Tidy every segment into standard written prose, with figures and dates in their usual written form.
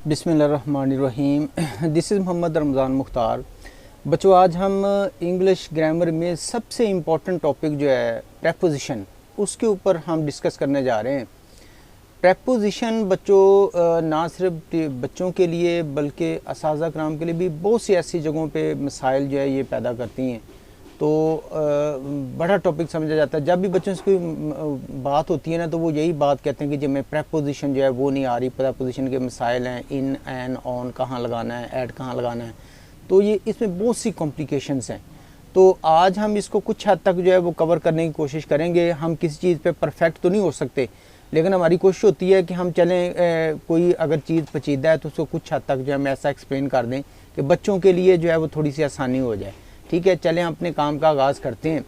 बिस्मिल्लाहिर्रहमानिर्रहीम। This is Mohammad Ramzan Mukhtar. बच्चों, आज हम इंग्लिश ग्रामर में सबसे इम्पॉर्टेंट टॉपिक जो है प्रेपोजिशन, उसके ऊपर हम डिस्कस करने जा रहे हैं। प्रेपोजिशन बच्चों ना सिर्फ बच्चों के लिए बल्कि असातिज़ा कराम के लिए भी बहुत सी ऐसी जगहों पे मसाइल जो है ये पैदा करती हैं। तो बड़ा टॉपिक समझा जाता है। जब भी बच्चों से कोई बात होती है ना, तो वो यही बात कहते हैं कि जब मैं प्रेपोजिशन जो है वो नहीं आ रही, प्रेपोजिशन के मसाइल हैं, इन, एन, ऑन कहाँ लगाना है, ऐड कहाँ लगाना है। तो ये इसमें बहुत सी कॉम्प्लिकेशंस हैं। तो आज हम इसको कुछ हद तक जो है वो कवर करने की कोशिश करेंगे। हम किसी चीज़ पे परफेक्ट तो नहीं हो सकते, लेकिन हमारी कोशिश होती है कि हम चलें कोई अगर चीज़ पेचीदा है तो उसको कुछ हद तक जो है हम ऐसा एक्सप्लेन कर दें कि बच्चों के लिए जो है वो थोड़ी सी आसानी हो जाए। ठीक है, चलें अपने काम का आगाज़ करते हैं।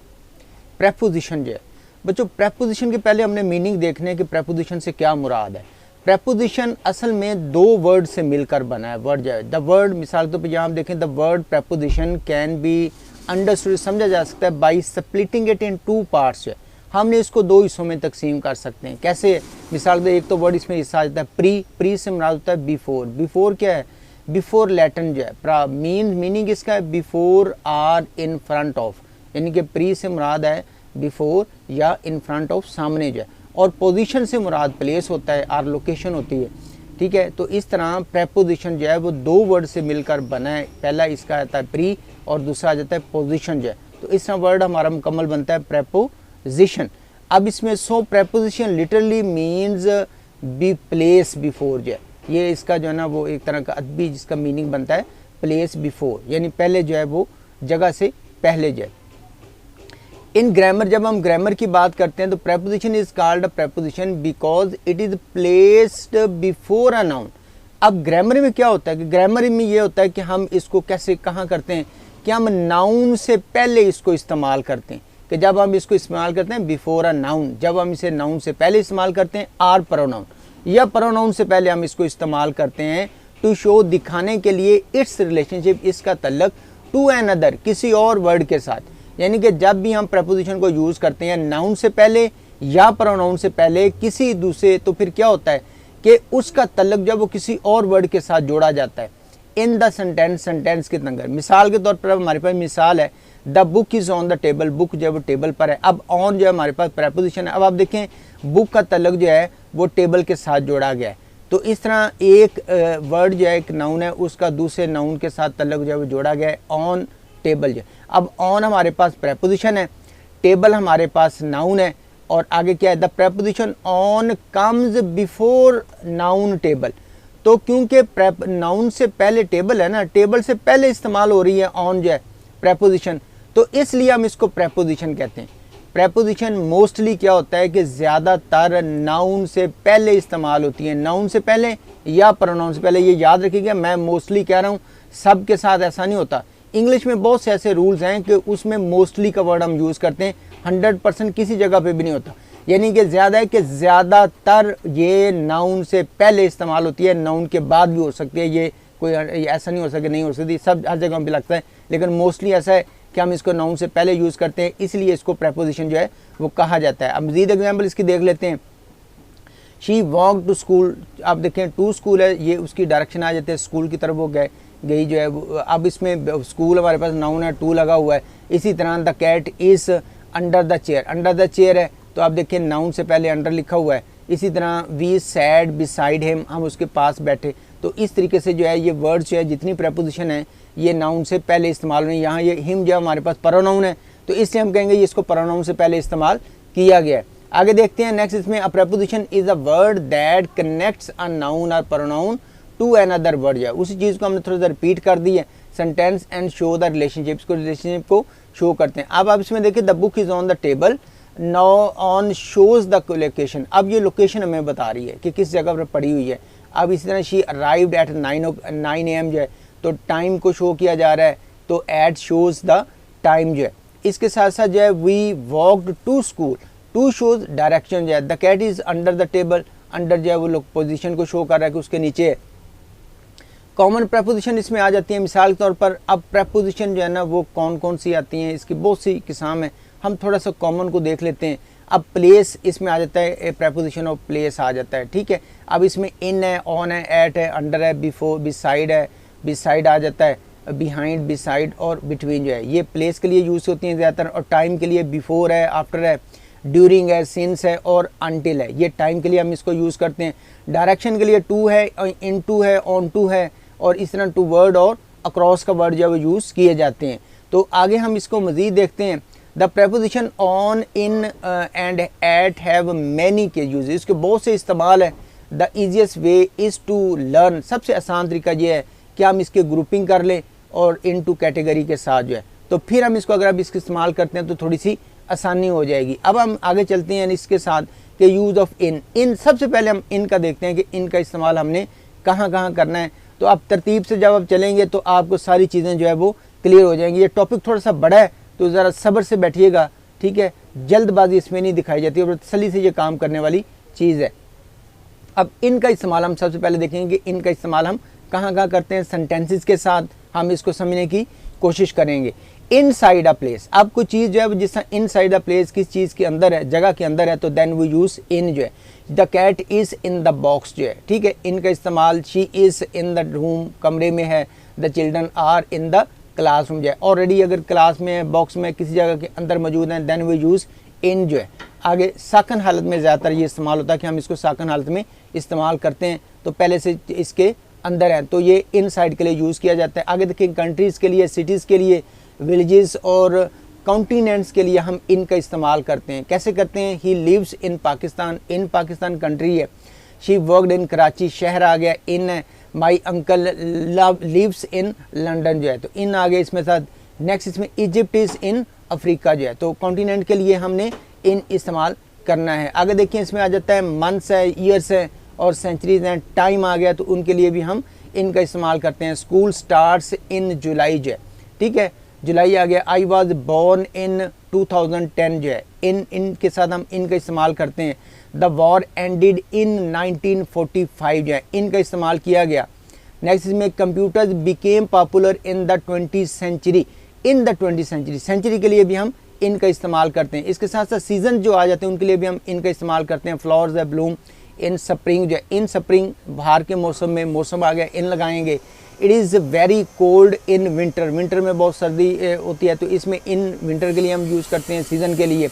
प्रेपोजिशन जो है बच्चों, प्रेपोजिशन के पहले हमने मीनिंग देखने कि प्रेपोजिशन से क्या मुराद है। प्रेपोजिशन असल में दो वर्ड से मिलकर बना है। वर्ड जो है द वर्ड, मिसाल तो यहाँ हम देखें, the word preposition can be understood, समझा जा सकता है by splitting it in two parts. हमने इसको दो हिस्सों में तकसीम कर सकते हैं। कैसे? मिसाल के एक तो वर्ड इसमें हिस्सा आ जाता है प्री। प्री से मुराद होता है बिफोर। बिफोर क्या है? बिफोर लैटिन जो है मीनिंग इसका है before or in front of, यानी कि प्री से मुराद है बिफोर या इन फ्रंट ऑफ, सामने जो है। और पोजीशन से मुराद प्लेस होता है, आर लोकेशन होती है। ठीक है, तो इस तरह प्रेपोजिशन जो है वो दो वर्ड से मिलकर बना है। पहला इसका आता है प्री और दूसरा आ जाता है पोजीशन जो है। तो इस तरह वर्ड हमारा मुकम्मल बनता है प्रेपोजिशन। अब इसमें so preposition literally means be place before जो है, ये इसका जो है ना वो एक तरह का अदबी जिसका मीनिंग बनता है प्लेस बिफोर, यानी पहले जो है वो जगह से पहले जो है। इन ग्रामर, जब हम ग्रामर की बात करते हैं तो preposition is called a preposition because it is placed before a noun. अब ग्रामर में क्या होता है कि ग्रामर में ये होता है कि हम इसको कैसे कहाँ करते हैं कि हम नाउन से पहले इसको इस्तेमाल करते हैं। कि जब हम इसको इस्तेमाल करते हैं बिफोर अ नाउन, जब हम इसे नाउन से पहले इस्तेमाल करते हैं, आर प्रोनाउन या प्रोनाउन से पहले हम इसको इस्तेमाल करते हैं टू शो, दिखाने के लिए इट्स रिलेशनशिप, इसका तल्लक टू एन अदर, किसी और वर्ड के साथ। यानी कि जब भी हम प्रेपोजिशन को यूज़ करते हैं नाउन से पहले या प्रोनाउन से पहले किसी दूसरे, तो फिर क्या होता है कि उसका तल्लक जब वो किसी और वर्ड के साथ जोड़ा जाता है इन द सेंटेंस, सेंटेंस के अंदर। मिसाल के तौर पर अब हमारे पास मिसाल है the book is on the table, book जो है वो टेबल पर है। अब ऑन जो है हमारे पास प्रेपोजिशन है। अब आप देखें बुक का तल्लक जो है वो टेबल के साथ जोड़ा गया है। तो इस तरह एक वर्ड जो है एक नाउन है उसका दूसरे नाउन के साथ तल्लक जो है वो जोड़ा गया है, ऑन टेबल जो है। अब ऑन हमारे पास प्रेपोजिशन है, टेबल हमारे पास नाउन है, और आगे क्या है? The preposition on comes before noun table. तो क्योंकि नाउन से पहले टेबल है ना, टेबल से पहले इस्तेमाल हो रही है ऑन जो है प्रेपोजिशन, तो इसलिए हम इसको प्रेपोजिशन कहते हैं। प्रेपोजिशन मोस्टली क्या होता है कि ज़्यादातर नाउन से पहले इस्तेमाल होती है, नाउन से पहले या प्रोनाउन से पहले। ये याद रखिएगा, मैं मोस्टली कह रहा हूँ, सब के साथ ऐसा नहीं होता। इंग्लिश में बहुत से ऐसे रूल्स हैं कि उसमें मोस्टली का वर्ड हम यूज़ करते हैं, 100% किसी जगह पे भी नहीं होता। यानी कि ज़्यादा है कि ज़्यादातर ये नाउन से पहले इस्तेमाल होती है, नाउन के बाद भी हो सकती है। ये कोई ऐसा नहीं हो सकता, नहीं हो सकती, सब हर जगह पे लगता है, लेकिन मोस्टली ऐसा है कि हम इसको नाउन से पहले यूज़ करते हैं, इसलिए इसको प्रेपोजिशन जो है वो कहा जाता है। अब मज़ीद एग्जाम्पल इसकी देख लेते हैं। शी वॉक टू स्कूल, आप देखें टू स्कूल है, ये उसकी डायरेक्शन आ जाते हैं स्कूल की तरफ वो गई जो है। अब इसमें स्कूल हमारे पास नाउन है, टू लगा हुआ है। इसी तरह the cat is under the chair, under the chair है, तो आप देखें नाउन से पहले अंडर लिखा हुआ है। इसी तरह वी सैड बिसाइड हिम, हम उसके पास बैठे। तो इस तरीके से जो है ये वर्ड्स जो है जितनी प्रेपोजिशन है ये नाउन से पहले इस्तेमाल हुए। यहाँ ये हिम जो हमारे पास प्रोनाउन है, तो इसलिए हम कहेंगे ये इसको प्रोनाउन से पहले इस्तेमाल किया गया है। आगे देखते हैं नेक्स्ट, इसमें a preposition is a word that connects a noun और pronoun to another word. है उसी चीज़ को हमने थोड़ा सा रिपीट कर दी है, sentence and show the relationships को, रिलेशनशिप को शो करते हैं। अब आप इसमें देखिए the book is on the table, now on shows the location. अब ये लोकेशन हमें बता रही है कि किस जगह पर पड़ी हुई है। अब इसी तरह शी अराइव्ड एट 9 AM जो है, तो टाइम को शो किया जा रहा है, तो एट शोज़ द टाइम जो है। इसके साथ साथ जो है we walked to school, to shows direction जो है। The cat is under the table, under जो है वो लोग पोजीशन को शो कर रहा है कि उसके नीचे है। कॉमन प्रेपोजिशन इसमें आ जाती है। मिसाल के तौर पर अब प्रेपोजिशन जो है ना वो कौन कौन सी आती हैं, इसकी बहुत सी किस्म है। हम थोड़ा सा कॉमन को देख लेते हैं। अब प्लेस इसमें आ जाता है, प्रेपोजिशन ऑफ प्लेस आ जाता है, ठीक है। अब इसमें इन है, ऑन है, एट है, अंडर है, बिफोर, बिसाइड है, बिसाइड आ जाता है, बिहाइंड, बिसाइड और बिटवीन जो है ये प्लेस के लिए यूज़ होती हैं ज़्यादातर, और टाइम के लिए बिफोर है, आफ्टर है, ड्यूरिंग है, सिंस है और अनटिल है, ये टाइम के लिए हम इसको यूज़ करते हैं। डायरेक्शन के लिए टू है, इन टू है, ऑन टू है, और इस तरह टू वर्ड और अक्रॉस का वर्ड जो है वो यूज़ किए जाते हैं। तो आगे हम इसको मज़ीद देखते हैं। The preposition on, in and at have many के यूज, इसके बहुत से इस्तेमाल है। The easiest way is to learn, सबसे आसान तरीका ये है कि हम इसके ग्रुपिंग कर लें और इन टू कैटेगरी के साथ जो है, तो फिर हम इसको अगर अब इसका इस्तेमाल करते हैं तो थोड़ी सी आसानी हो जाएगी। अब हम आगे चलते हैं इसके साथ कि यूज़ ऑफ इन सबसे पहले हम इन का देखते हैं कि इन का इस्तेमाल हमने कहाँ कहाँ करना है। तो आप तरतीब से जब आप चलेंगे तो आपको सारी चीज़ें जो है वो क्लियर हो जाएंगी। ये टॉपिक थोड़ा सा बड़ा है तो ज़रा सब्र से बैठिएगा, ठीक है, जल्दबाजी इसमें नहीं दिखाई जाती और तसल्ली से ये काम करने वाली चीज़ है। अब इनका इस्तेमाल हम सबसे पहले देखेंगे कि इनका इस्तेमाल हम कहाँ कहाँ करते हैं। सेंटेंसेस के साथ हम इसको समझने की कोशिश करेंगे। इनसाइड अ प्लेस, अब कोई चीज़ जो है जिस तरह इनसाइड अ प्लेस किस चीज़ के अंदर है, जगह के अंदर है, तो देन वी यूज़ इन जो है। The cat is in the box जो है, ठीक है, इनका इस्तेमाल she is in the room, कमरे में है। The children are in the classroom जो है, ऑलरेडी अगर क्लास में है, बॉक्स में, किसी जगह के अंदर मौजूद है, देन वी यूज़ इन जो है। आगे साकन हालत में ज़्यादातर ये इस्तेमाल होता है कि हम इसको साकन हालत में इस्तेमाल करते हैं, तो पहले से इसके अंदर है तो ये इनसाइड के लिए यूज़ किया जाता है। आगे देखिए कंट्रीज़ के लिए, सिटीज़ के लिए, विलेजेस और कॉन्टिनेंट्स के लिए हम इनका इस्तेमाल करते हैं। कैसे करते हैं? He lives in Pakistan country है। शी वर्कड इन कराची, शहर आ गया, इन है। My uncle lives in London जो है, तो इन आ गया इसमें साथ। नेक्स्ट इसमें इजिप्ट इज़ इन अफ्रीका जो है, तो कॉन्टिनेंट के लिए हमने इन इस्तेमाल करना है। आगे देखिए इसमें आ जाता है मंथ्स है, ईयर्स है और सेंचुरीज हैं। टाइम आ गया तो उनके लिए भी हम इनका इस्तेमाल करते हैं। स्कूल स्टार्ट्स इन जुलाई जो है, ठीक है, जुलाई आ गया। आई वॉज बोर्न इन 2010 जो है, इन के साथ हम इनका इस्तेमाल करते हैं। द वॉर एंडेड इन 1945 जो है, इनका इस्तेमाल किया गया। नेक्स्ट इसमें computers became popular in the 20th century, in the 20th century, century के लिए भी हम इनका इस्तेमाल करते हैं। इसके साथ साथ सीजन जो आ जाते हैं उनके लिए भी हम इनका इस्तेमाल करते हैं। फ्लावर्स है ब्लूम इन स्प्रिंग जो है, इन स्प्रिंग बाहर के मौसम में, मौसम आ गया, इन लगाएंगे। It is very cold in winter, winter में बहुत सर्दी होती है तो इसमें इन विंटर के लिए हम यूज़ करते हैं, सीज़न के लिए।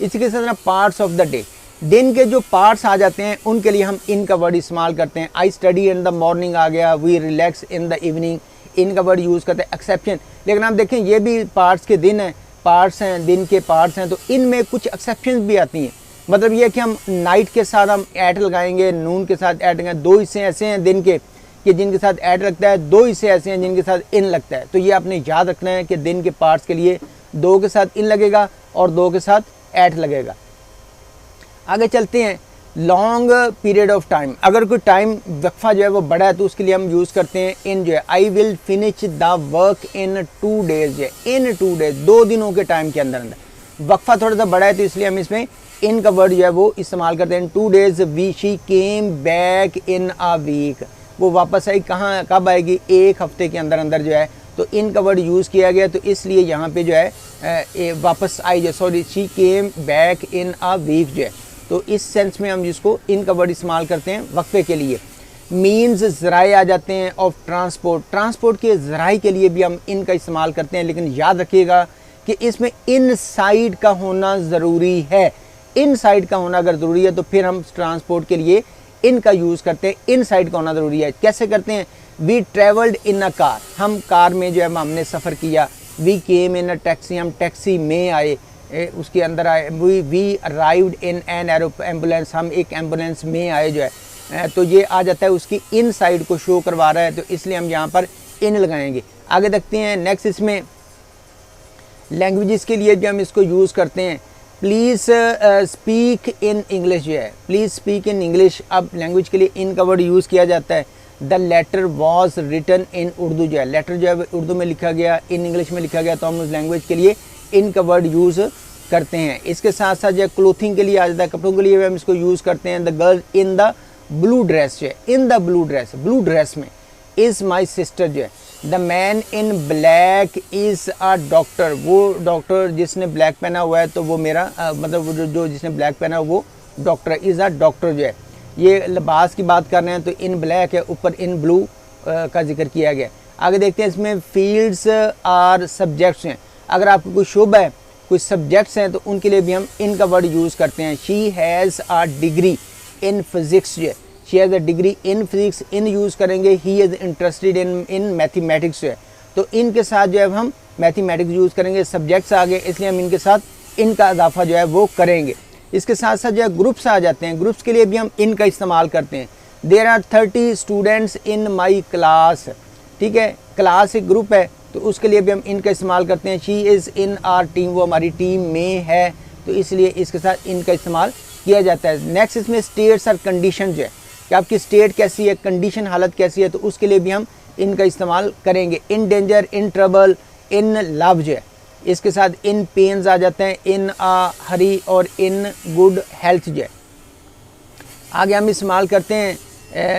इसी के साथ ना पार्ट्स ऑफ द डे, दिन के जो पार्ट्स आ जाते हैं उनके लिए हम इन का वर्ड इस्तेमाल करते हैं। I study in the morning आ गया, we relax in the evening, इनका वर्ड यूज़ करते हैं। एक्सेप्शन, लेकिन आप देखें ये भी पार्ट्स के दिन हैं, पार्ट्स हैं, दिन के पार्ट्स हैं, तो इनमें कुछ एक्सेप्शन भी आती हैं। मतलब ये कि हम नाइट के साथ हम ऐट लगाएंगे, नून के साथ ऐट लगाएंगे। दो हिस्से ऐसे हैं दिन के कि जिनके साथ ऐट लगता है, दो हिस्से ऐसे हैं जिनके साथ इन लगता है। तो ये आपने याद रखना है कि दिन के पार्ट्स के लिए दो के साथ इन लगेगा और दो के साथ ऐट लगेगा। आगे चलते हैं। लॉन्ग पीरियड ऑफ टाइम, अगर कोई टाइम वक्फा जो है वो बड़ा है तो उसके लिए हम यूज़ करते हैं इन जो है। I will finish the work in 2 days जो है, इन 2 days, 2 दिनों के टाइम के अंदर अंदर। वक्फा थोड़ा सा बड़ा है तो इसलिए हम इसमें इन का वर्ड जो है वो इस्तेमाल करते हैं। 2 days we she came back in a week, वो वापस आई कहाँ, कब आएगी, 1 हफ्ते के अंदर अंदर जो है, तो इन का वर्ड यूज़ किया गया। तो इसलिए यहाँ पे जो है वापस आई जो, sorry, she came back in a week जो है, तो इस सेंस में हम जिसको इन का वर्ड इस्तेमाल करते हैं वक्फे के लिए। मीन्स ज़राए आ जाते हैं ऑफ ट्रांसपोर्ट, ट्रांसपोर्ट के ज़राए के लिए भी हम इन का इस्तेमाल करते हैं। लेकिन याद रखिएगा कि इसमें इन साइड का होना ज़रूरी है। इन साइड का होना अगर ज़रूरी है तो फिर हम ट्रांसपोर्ट के लिए इनका यूज़ करते हैं। इन साइड का होना ज़रूरी है। कैसे करते हैं? We travelled in a car, हम कार में जो है हमने सफ़र किया। We came in a taxi, हम टैक्सी में आए, उसके अंदर आए। We arrived in an ambulance, हम एक एम्बुलेंस में आए जो है। तो ये आ जाता है उसकी इन साइड को शो करवा रहा है, तो इसलिए हम यहाँ पर इन लगाएंगे। आगे देखते हैं। नेक्स्ट इसमें लैंग्वेजेस के लिए भी हम इसको यूज़ करते हैं। प्लीज़ स्पीक इन इंग्लिश जो है, प्लीज़ स्पीक इन इंग्लिश, अब लैंग्वेज के लिए इन का वर्ड यूज़ किया जाता है। The letter was written in Urdu जो है, लेटर जो है उर्दू में लिखा गया, इन इंग्लिश में लिखा गया, तो हम उस लैंग्वेज के लिए इन का वर्ड यूज़ करते हैं। इसके साथ साथ जो क्लोथिंग के लिए आ जाता है, कपड़ों के लिए भी हम इसको यूज़ करते हैं। The girl in the blue dress जो है, in the blue dress, blue dress में, इज़ माई सिस्टर जो है। The man in black is a doctor, वो डॉक्टर जिसने ब्लैक पहना हुआ है तो वो मेरा मतलब वो जो जिसने ब्लैक पहना हुआ वो डॉक्टर है, इज़ अ डॉक्टर जो है। ये लिबास की बात कर रहे हैं तो इन ब्लैक है, ऊपर इन ब्लू का जिक्र किया गया। आगे देखते हैं इसमें फील्ड्स और सब्जेक्ट्स हैं। अगर आपको कोई शुबा है, कुछ सब्जेक्ट्स हैं तो उनके लिए भी हम इन का वर्ड यूज़ करते हैं। She has a degree in physics जो है, she has a degree in physics, in use करेंगे। He is interested in mathematics जो है, तो इनके साथ जो है हम मैथमेटिक्स यूज़ करेंगे। सब्जेक्ट्स आ गए इसलिए हम इनके साथ इनका इजाफा जो है वो करेंगे। इसके साथ साथ जो है ग्रुप्स आ जाते हैं, ग्रुप्स के लिए भी हम इनका इस्तेमाल करते हैं। There are 30 students in my class, ठीक है, क्लास एक ग्रुप है तो उसके लिए भी हम इनका इस्तेमाल करते हैं। She is in are team, वो हमारी टीम में है तो इसलिए इसके साथ इनका इस्तेमाल किया जाता है। नेक्स्ट इसमें स्टेट्स और कंडीशन जो है कि आपकी स्टेट कैसी है, कंडीशन हालत कैसी है, तो उसके लिए भी हम इनका इस्तेमाल करेंगे। In danger, in trouble, in love जो है, इसके साथ इन पेन्स आ जाते हैं, इन आ हरी और इन गुड हेल्थ जो है। आगे हम इस्तेमाल करते हैं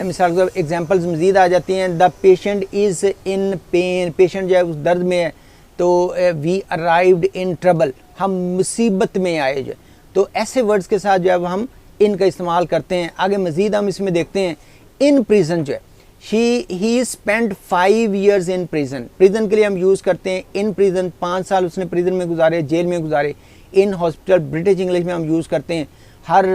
मिसाल के एग्जांपल्स मज़ीद आ जाती हैं। The patient is in pen, patient जो है उस दर्द में है तो वी अराइव्ड इन ट्रबल, हम मुसीबत में आए जो है। तो ऐसे वर्ड्स के साथ जो है हम इनका इस्तेमाल करते हैं। आगे मज़ीद हम इसमें देखते हैं इन प्रिजन जो है, he spend 5 years in prison, prison के लिए हम यूज़ करते हैं इन प्रिजन, 5 साल उसने प्रिजन में गुजारे, जेल में गुजारे। इन हॉस्पिटल ब्रिटिश इंग्लिश में हम यूज़ करते हैं हर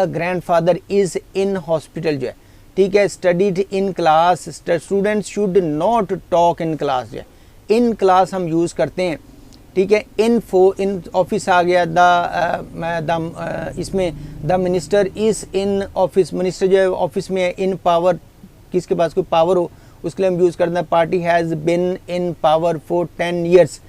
ग्रैंडफादर इज़ इन हॉस्पिटल जो है, ठीक है। Studied in class, students should not talk in class जो है, इन क्लास हम यूज़ करते हैं, ठीक है। इन ऑफिस आ गया। इसमें the minister is in office, minister जो है ऑफिस में है। इन पावर, किसके पास कोई पावर हो उसके लिए हम यूज़ करते हैं। Party has been in power for 10 years,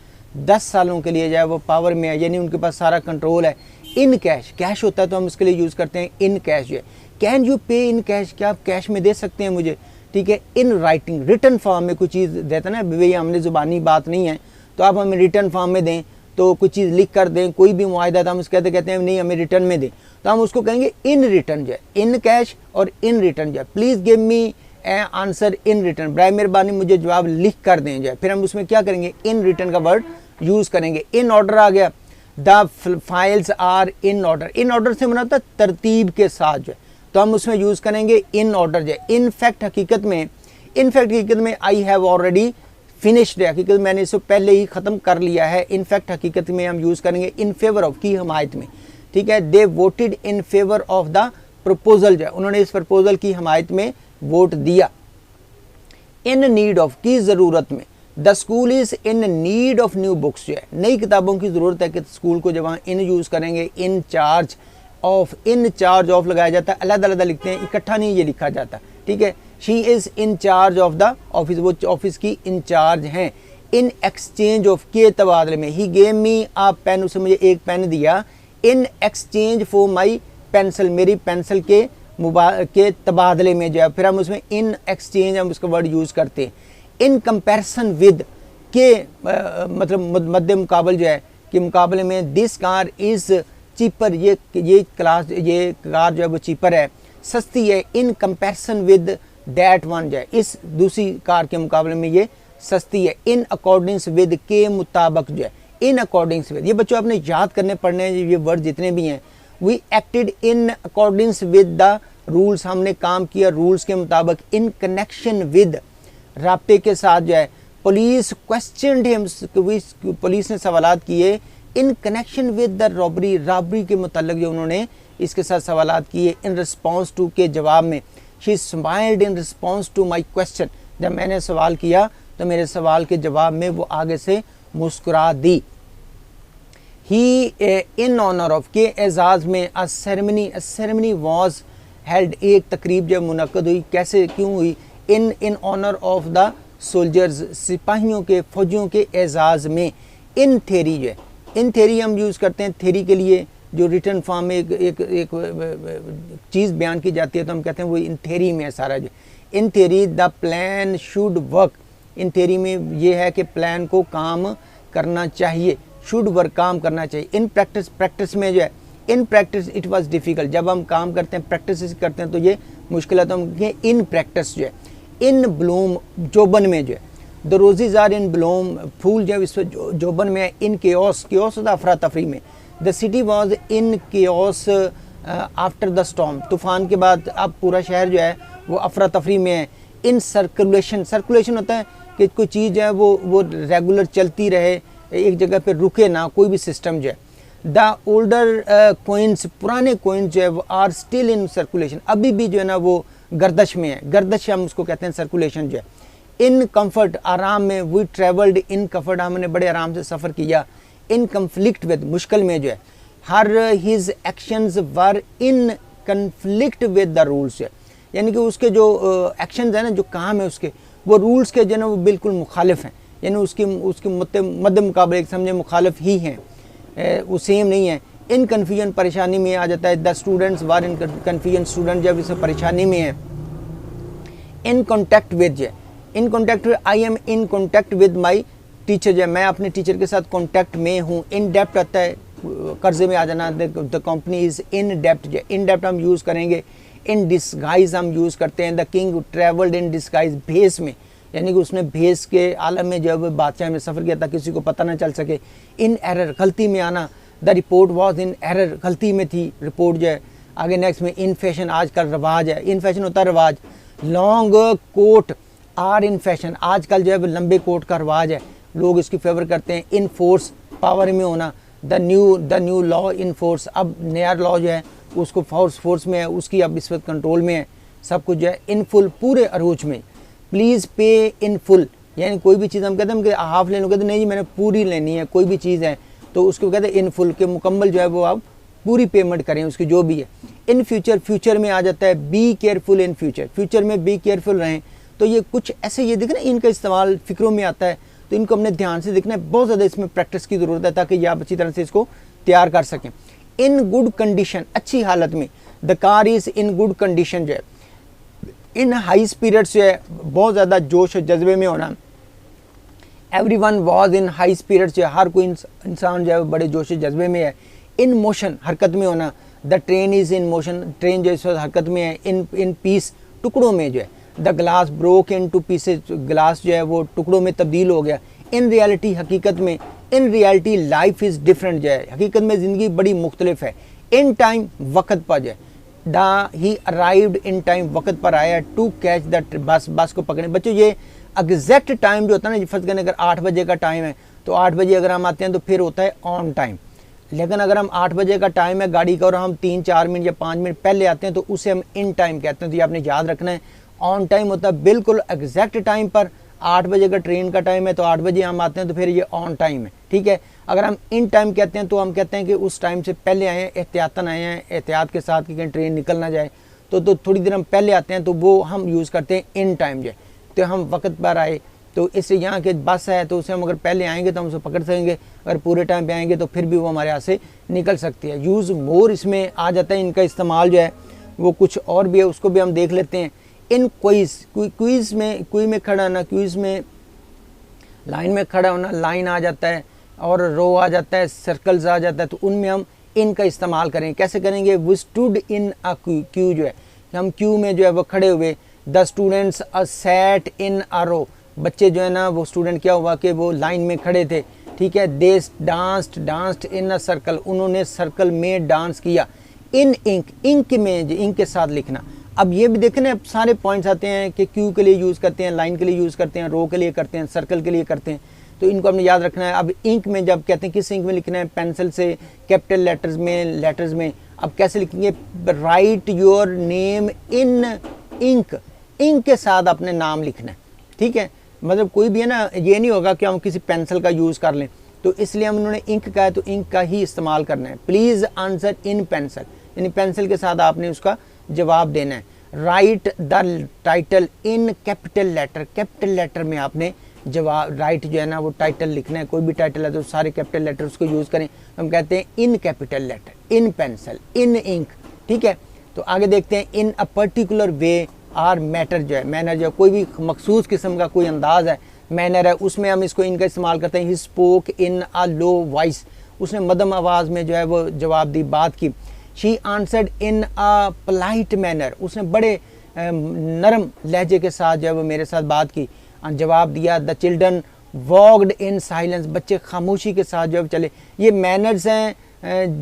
10 सालों के लिए जो है वो पावर में है, यानी उनके पास सारा कंट्रोल है। इन कैश, कैश होता है तो हम उसके लिए यूज़ करते हैं इन कैश जो है। कैन यू पे इन कैश, क्या आप कैश में दे सकते हैं मुझे, ठीक है। इन राइटिंग, रिटर्न फॉर्म में कोई चीज़ देता ना, भैया हमने ज़ुबानी बात नहीं है तो आप हमें रिटर्न फॉर्म में दें, तो कुछ चीज़ लिख कर दें, कोई भी मुआहदा था हम उसके कहते हैं नहीं हमें रिटर्न में दें, तो हम उसको कहेंगे इन रिटर्न जो है, इन कैश और इन रिटर्न जो है। Please give me answer in return, बराए मेहरबानी मुझे जवाब लिख कर दें जो है। फिर हम उसमें क्या करेंगे, इन रिटर्न का वर्ड यूज़ करेंगे। इन ऑर्डर आ गया। The files are in order, in order से बना होता है तरतीब के साथ जो है, तो हम उसमें यूज़ करेंगे इन ऑर्डर जो है। इनफैक्ट हकीकत में आई हैव ऑलरेडी फिनिश्ड है, हकीकत मैंने इससे पहले ही ख़त्म कर लिया है। इनफैक्ट हकीकत में हम यूज़ करेंगे इन फेवर ऑफ, की हमायत में, ठीक है। दे voted in favour of the proposal जो है, उन्होंने इस प्रपोजल की हमायत में वोट दिया। इन नीड ऑफ, की ज़रूरत में। The school is in need of new books जो है, नई किताबों की ज़रूरत है कि स्कूल को जब वहाँ इन यूज़ करेंगे। इन charge of, in charge of लगाया जाता है, अलग-अलग लिखते हैं, इकट्ठा नहीं ये लिखा जाता, ठीक है। She is in charge of the office, वो ऑफिस की इंचार्ज हैं। इन एक्सचेंज ऑफ, के तबादले में। He gave me uh pen, उसने मुझे एक पेन दिया। In exchange for my pencil, मेरी पेंसिल के तबादले में जो है। फिर हम उसमें इन एक्सचेंज हम उसका वर्ड यूज़ करते हैं। इन कंपैरिजन विद, के मतलब मद्दे मुकाबल जो है, कि मुकाबले में। दिस कार इज़ चीपर, ये कार जो है वो चीपर है, सस्ती है। In comparison with that one जो है, इस दूसरी कार के मुकाबले में ये सस्ती है। इन अकॉर्डिंग्स विद, के मुताबिक जो है। इन अकॉर्डिंग्स विद, ये बच्चों आपने याद करने पड़ने हैं ये वर्ड जितने भी हैं। We acted in accordance with the rules, हमने काम किया रूल्स के मुताबिक। इन कनेक्शन विद, राब्ते के साथ जो है। पुलिस क्वेश्चनड हिम, पुलिस ने सवालात किए। In connection with the robbery, robbery के मुताल्लिक जो उन्होंने इसके साथ सवालात किए। इन रिस्पॉन्स टू, के जवाब में। She smiled in response to my question, जब मैंने सवाल किया तो मेरे सवाल के जवाब में वो आगे से मुस्कुरा दी। ही इन ऑनर ऑफ, के एजाज़ में। अ सेरेमनी वॉज हेल्ड, एक तकरीब जब मुनक्कद हुई, कैसे क्यों हुई। In honour of the soldiers, सिपाहियों के, फौजियों के एजाज़ में। इन थेरी जो है, इन थेरी हम यूज़ करते हैं थेरी के लिए, जो रिटर्न फॉर्म में एक चीज़ बयान की जाती है तो हम कहते हैं वो इन थेरी में है सारा जो। In theory the plan should work, in theory में ये है कि प्लान को काम करना चाहिए, शुड वर्क काम करना चाहिए। इन प्रैक्टिस, प्रैक्टिस में जो है। In practice it was difficult, जब हम काम करते हैं प्रैक्टिस करते हैं तो ये मुश्किल है, तो हम कहें इन प्रैक्टिस जो है। इन ब्लूम, जोबन में जो है, the roses are in bloom, फूल जो है इस जोबन में है। इन केओस, केओस होता है अफरा तफरी में। The city was in chaos after the storm, तूफान के बाद अब पूरा शहर जो है वो अफरा तफरी में है। इन सर्कुलेशन, सर्कुलेशन होता है कि कोई चीज़ जो है वो रेगुलर चलती रहे, एक जगह पे रुके ना, कोई भी सिस्टम जो है। द ओल्डर कोइंस, पुराने कोइंस जो है वो आर स्टिल इन सर्कुलेशन, अभी भी जो है ना वो गर्दश में है, गर्दश हम उसको कहते हैं सर्कुलेशन जो है। इन कम्फर्ट, आराम में, वी ट्रेवल्ड इन कम्फर्ट, हमने बड़े आराम से सफ़र किया। इन कन्फ्लिक्ट विद, मुश्किल में जो है। Her his actions were in conflict with the rules, यानी कि उसके जो एक्शंस हैं ना, जो काम है उसके, वो रूल्स के जो है ना वो बिल्कुल मुखालिफ हैं, यानी उसके मद्दे मुकाबले समझे मुखालिफ ही हैं, वो सेम नहीं है। इन कन्फ्यूजन, परेशानी में आ जाता है। The students were in confusion, student जब इसे परेशानी में है। इन कॉन्टैक्ट विद जो है, in contact, I am in contact with my teacher जो है, मैं अपने टीचर के साथ कॉन्टैक्ट में हूँ। इन डेप्ट आता है कर्जे में आ जाना, द कंपनी इज़ इन डेप्ट जो है, इन डेप्ट हम यूज़ करेंगे। इन डिस्गाइज हम यूज़ करते हैं। The king travelled in disguise, भेस में, यानी कि उसने भेस के आलम में जब बादशाह में सफ़र किया था, किसी को पता ना चल सके। इन एरर, गलती में आना। The report was in error, गलती में थी रिपोर्ट जो है। आगे नेक्स्ट में इन फैशन, आजकल रवाज है, इन फैशन होता है रवाज। Long coat are in fashion, आजकल जो है लंबे कोट का रवाज है, लोग इसकी फेवर करते हैं। इन फोर्स, पावर में होना। The new law in force, अब नया लॉ जो है उसको फोर्स में है, उसकी अब इस वक्त कंट्रोल में है सब कुछ जो है। इन फुल, पूरे अरूज में। प्लीज़ पे इन फुल, यानी कोई भी चीज़ हम कहते हैं कि हाफ लेने को कहते नहीं जी मैंने पूरी लेनी है, कोई भी चीज़ है तो उसको कहते हैं इन फुल, के मुकम्मल जो है वो आप पूरी पेमेंट करें उसकी जो भी है। इन फ्यूचर, फ्यूचर में आ जाता है be careful in future, future में बी केयरफुल रहें। तो ये कुछ ऐसे ये देखना, इनका इस्तेमाल फिक्रों में आता है, तो इनको हमने ध्यान से देखना है, बहुत ज़्यादा इसमें प्रैक्टिस की ज़रूरत है ताकि आप अच्छी तरह से इसको तैयार कर सकें। इन गुड कंडीशन, अच्छी हालत में। The car is in good condition जो है। इन हाई स्पिरिट्स जो है, बहुत ज़्यादा जोश और जज्बे में होना। Everyone was in high spirits जो है, हर कोई इंसान जो है बड़े जोश जज्बे में है। इन मोशन, हरकत में होना। The train is in motion, train जो है हरकत में है। इन पीस, टुकड़ों में जो है। The glass broke in to pieces, गिलास जो है वो टुकड़ों में तब्दील हो गया। इन रियलिटी, हकीकत में। In reality life is different जो है, हकीकत में ज़िंदगी बड़ी मुख्तलिफ है। इन टाइम, वक़्त पर जो है। ही अराइव्ड इन टाइम, वक़्त पर आया। टू कैच द बस, बस को पकड़े। बच्चों ये एग्जैक्ट टाइम जो होता है ना, फर्ज करने अगर 8 बजे का टाइम है तो 8 बजे अगर हम आते हैं तो फिर होता है ऑन टाइम। लेकिन अगर हम 8 बजे का टाइम है गाड़ी का और हम 3-4 मिनट या 5 मिनट पहले आते हैं तो उसे हम इन टाइम कहते हैं। तो ये आपने याद रखना है। ऑन टाइम होता है बिल्कुल एग्जैक्ट टाइम पर। 8 बजे का ट्रेन का टाइम है तो 8 बजे हम आते हैं तो फिर ये ऑन टाइम है, ठीक है। अगर हम इन टाइम कहते हैं तो हम कहते हैं कि उस टाइम से पहले आए हैं, एहतियातन आए हैं, एहतियात के साथ कि कहीं ट्रेन निकल ना जाए, तो थोड़ी देर हम पहले आते हैं तो वो हम यूज़ करते हैं इन टाइम जो। तो हम वक्त पर आए, तो इससे यहाँ के बस है तो उसे हम अगर पहले आएंगे तो हम उसे पकड़ सकेंगे, अगर पूरे टाइम पे आएंगे तो फिर भी वो हमारे यहाँ से निकल सकती है। यूज़ मोर इसमें आ जाता है, इनका इस्तेमाल जो है वो कुछ और भी है, उसको भी हम देख लेते हैं। इन क्विज़, क्विज़ में, क्विज़ में खड़ा होना, क्विज़ में लाइन में खड़ा होना, लाइन आ जाता है और रो आ जाता है, सर्कल्स आ जाता है, तो उनमें हम इनका इस्तेमाल करें। कैसे करेंगे? We stood in a queue जो है, हम क्यू में जो है वो खड़े हुए। The students a sat in a row, बच्चे जो है ना वो स्टूडेंट क्या हुआ कि वो लाइन में खड़े थे, ठीक है। दे डांस्ड इन अ सर्कल, उन्होंने सर्कल में डांस किया। इन इंक, इंक में इंक के साथ लिखना। अब ये भी देखना, अब सारे पॉइंट्स आते हैं कि क्यू के लिए यूज़ करते हैं, लाइन के लिए यूज़ करते हैं, रो के लिए करते हैं, सर्कल के लिए करते हैं, तो इनको हमने याद रखना है। अब इंक में जब कहते हैं किस इंक में लिखना है, पेंसिल से, कैपिटल लेटर्स में। अब कैसे लिखेंगे? Write your name in ink, ink के साथ अपने नाम लिखना है, ठीक है। मतलब कोई भी है ना, ये नहीं होगा कि हम किसी पेंसिल का यूज़ कर लें, तो इसलिए हम उन्होंने इंक का है तो इंक का ही इस्तेमाल करना है। प्लीज़ आंसर इन पेंसिल, यानी पेंसिल के साथ आपने उसका जवाब देना है। Write the title in capital letter, capital letter में आपने जवाब राइट जो है ना वो टाइटल लिखना है। कोई भी टाइटल है तो सारे कैपिटल लेटर उसको यूज़ करें। हम कहते हैं in capital letter, in pencil, in ink, ठीक है। तो आगे देखते हैं। In a particular way or matter जो है, मैनर जो है, कोई भी मखसूस किस्म का कोई अंदाज़ है, मैनर है, उसमें हम इसको इनका इस्तेमाल करते हैं। He spoke in a low voice, उसने मध्यम आवाज़ में जो है वो जवाब दी, बात की। She answered in a polite manner, उसने बड़े नरम लहजे के साथ जो है वो मेरे साथ बात की, जवाब दिया। The children walked in silence, बच्चे खामोशी के साथ जो है चले। ये मैनर्स हैं,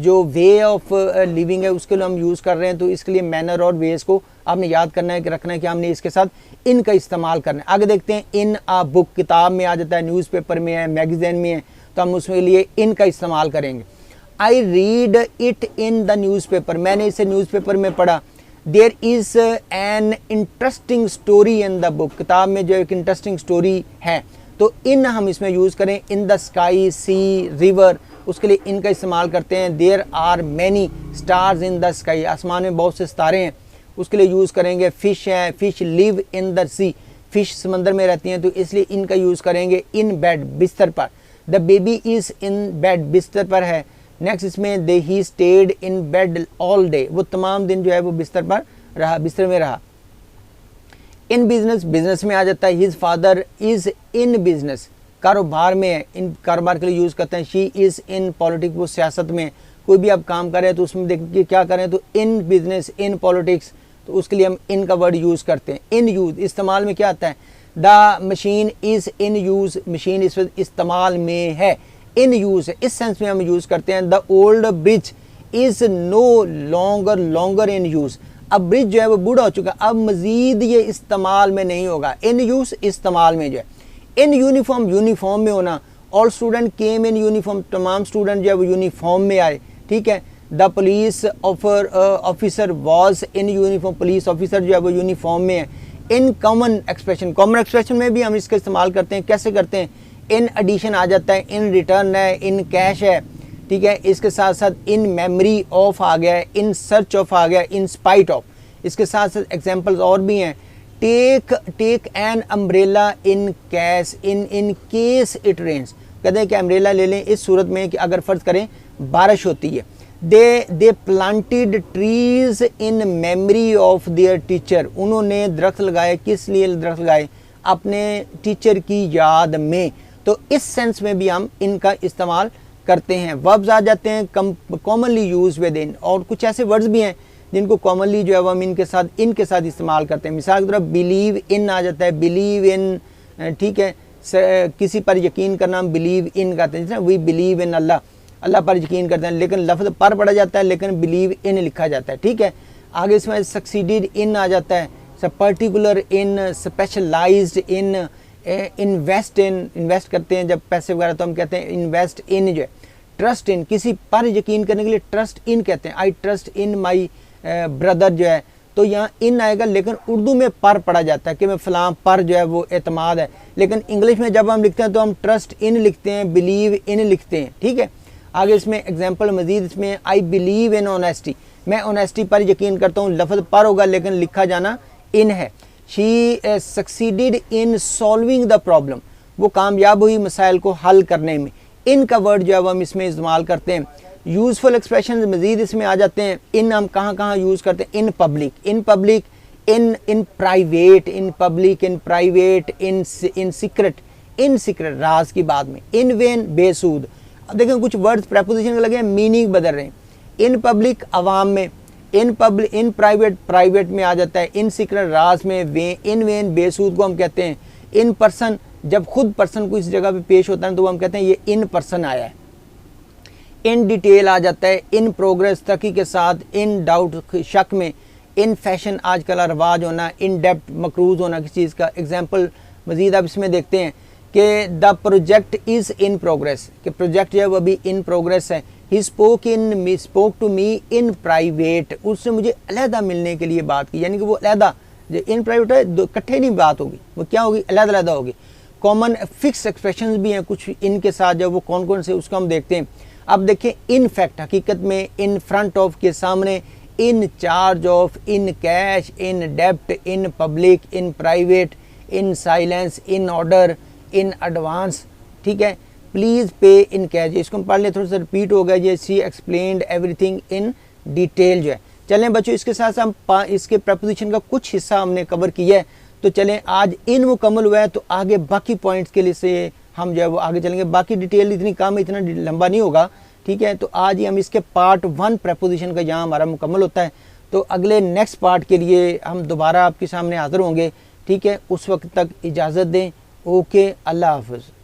जो वे ऑफ लिविंग है उसके लिए हम यूज़ कर रहे हैं, तो इसके लिए मैनर और वेज को आपने याद करना है कि रखना है कि हमने इसके साथ इन का इस्तेमाल करना है। आगे देखते हैं, इन आ बुक किताब में आ जाता है, न्यूज़पेपर में है, मैगज़ीन में है, तो हम उसके लिए इन का इस्तेमाल करेंगे। I read it in the newspaper, मैंने इसे न्यूज़पेपर में पढ़ा। There is an interesting story in the book, किताब में जो एक इंटरेस्टिंग स्टोरी है, तो इन हम इसमें यूज़ करें। In the sky, sea, river, उसके लिए इन का इस्तेमाल करते हैं। There are many stars in the sky, आसमान में बहुत से सितारे हैं, उसके लिए यूज़ करेंगे। फ़िश है, fish live in the sea, fish समंदर में रहती हैं, तो इसलिए इनका यूज़ करेंगे। इन बेड, बिस्तर पर। The baby is in bed, बिस्तर पर है। नेक्स्ट इसमें they he stayed in bed all day, वो तमाम दिन जो है वो बिस्तर पर रहा, बिस्तर में रहा। इन बिजनेस, बिजनेस में आ जाता है। His father is in business, कारोबार में है, इन कारोबार के लिए यूज़ करते हैं। शी इज़ इन पॉलिटिक्स, वो सियासत में। कोई भी आप काम कर रहे हैं तो उसमें देखिए क्या करें, तो इन बिजनेस, इन पॉलिटिक्स, तो उसके लिए हम इन का वर्ड यूज़ करते हैं। इन यूज़, इस्तेमाल में क्या आता है, the machine is in use, machine इस वक्त इस्तेमाल में है, इन यूज़ है, इस सेंस में हम यूज़ करते हैं। The old bridge is no longer in use, अब ब्रिज जो है वो बूढ़ा हो चुका, अब मज़ीद ये इस्तेमाल में नहीं होगा। इन यूज़, इस्तेमाल में जो है। इन यूनिफॉर्म, यूनिफॉर्म में होना। All student came in uniform, तमाम स्टूडेंट जो है वो यूनिफॉर्म में आए, ठीक है। The police officer was in uniform, police officer जो है वो यूनिफॉर्म में है। इन कॉमन एक्सप्रेशन में भी हम इसका इस्तेमाल करते हैं। कैसे करते हैं, इन एडिशन आ जाता है, इन रिटर्न है, इन कैश है, ठीक है। इसके साथ साथ इन मेमोरी ऑफ आ गया है, इन सर्च ऑफ आ गया, इन स्पाइट ऑफ। इसके साथ साथ एग्जाम्पल्स और भी हैं। Take an umbrella in cash, in case it rains, कहते हैं कि अम्ब्रेला ले लें इस सूरत में कि अगर फ़र्ज़ करें बारिश होती है। They planted trees in memory of their teacher, उन्होंने दरख्त लगाए, किस लिए दरख्त लगाए, अपने टीचर की याद में। तो इस सेंस में भी हम इनका इस्तेमाल करते हैं। वर्ब्स आ जाते हैं कॉमनली यूज विद इन, और कुछ ऐसे वर्ड्स भी हैं जिनको कॉमनली जो है वो हम इनके साथ इस्तेमाल करते हैं। मिसाल की तरफ बिलीव इन आ जाता है, बिलीव इन, ठीक है। किसी पर यकीन करना हम बिलीव इन करते हैं, जैसे वी बिलीव इन अल्लाह, अल्लाह पर यकीन करते हैं, लेकिन लफ्ज़ पर पढ़ा जाता है, लेकिन बिलीव इन लिखा जाता है, ठीक है। आगे इसमें सक्सीडेड इन आ जाता है, particular in, specialized in, invest in, invest करते हैं जब पैसे वगैरह, तो हम कहते हैं इन्वेस्ट इन जो है। ट्रस्ट इन, किसी पर यकीन करने के लिए ट्रस्ट इन कहते हैं। I trust in my brother जो है, तो यहाँ इन आएगा, लेकिन उर्दू में पर पढ़ा जाता है कि मैं फ़लाँ पर जो है वो एतमाद है, लेकिन इंग्लिश में जब हम लिखते हैं तो हम ट्रस्ट इन लिखते हैं, बिलीव इन लिखते हैं, ठीक है। आगे इसमें एग्जाम्पल मजीद, इसमें आई बिलीव इन ऑनेस्टी, मैं ऑनेस्टी पर यकीन करता हूँ, लफ्ज़ पर होगा लेकिन लिखा जाना इन है। She succeeded in solving the problem, वो कामयाब हुई मसाइल को हल करने में। इन का वर्ड जो है हम इसमें इस्तेमाल करते हैं। यूज़फुल एक्सप्रेशन मज़ीद इसमें आ जाते हैं। इन हम कहाँ यूज़ करते हैं, in public, in private, in public, in private, in secret राज की बात में। इन वेन, बेसूद। अब देखें कुछ वर्ड्स प्रेपोजिशन के लगे मीनिंग बदल रहे हैं। इन पब्लिक, अवाम में। इन प्राइवेट में आ जाता है। इन सीक्रेट राज में। इन वेन, बेसूद को हम कहते हैं। इन पर्सन, जब खुद पर्सन को इस जगह पे पेश होता है तो हम कहते हैं ये इन पर्सन आया है। इन डिटेल आ जाता है। इन प्रोग्रेस, तरक्की के साथ। इन डाउट, शक में। इन फैशन, आजकल रवाज होना। इन डेप्थ, मकरूज होना किसी चीज़ का। एग्जाम्पल मजीद आप इसमें देखते हैं कि the project is in progress, कि प्रोजेक्ट जो है वो अभी इन प्रोग्रेस है। He spoke to me in private, उससे मुझे अलहदा मिलने के लिए बात की, यानी कि वो अलहदा, जो इन प्राइवेट है इकट्ठे नहीं बात होगी, वो क्या होगी, अलहदा होगी। कॉमन फिक्स एक्सप्रेशंस भी हैं कुछ इनके साथ, जब वो कौन से उसको हम देखते हैं। अब देखें, इन फैक्ट, हकीकत में। इन फ्रंट ऑफ, के सामने। In charge of. In cash. In डेप्ट। In public. In private. In silence. In order. In advance, ठीक है। प्लीज़ पे इन कैश, इसको हम पढ़ लें, थोड़ा सा रिपीट हो गया ये। सी एक्सप्लेन्ड एवरीथिंग इन डिटेल जो है। चलें बच्चों, इसके साथ साथ हम इसके प्रपोजिशन का कुछ हिस्सा हमने कवर किया है, तो चलें आज इन मुकम्मल हुआ है, तो आगे बाकी पॉइंट्स के लिए से हम जो है वो आगे चलेंगे। बाकी डिटेल इतनी कम है, इतना लंबा नहीं होगा, ठीक है। तो आज ही हम इसके पार्ट 1 प्रपोजिशन का यहाँ हमारा मुकम्मल होता है। तो अगले नेक्स्ट पार्ट के लिए हम दोबारा आपके सामने हाज़िर होंगे। ठीक है, उस वक्त तक इजाज़त दें। ओके, अल्लाह हाफ़िज़।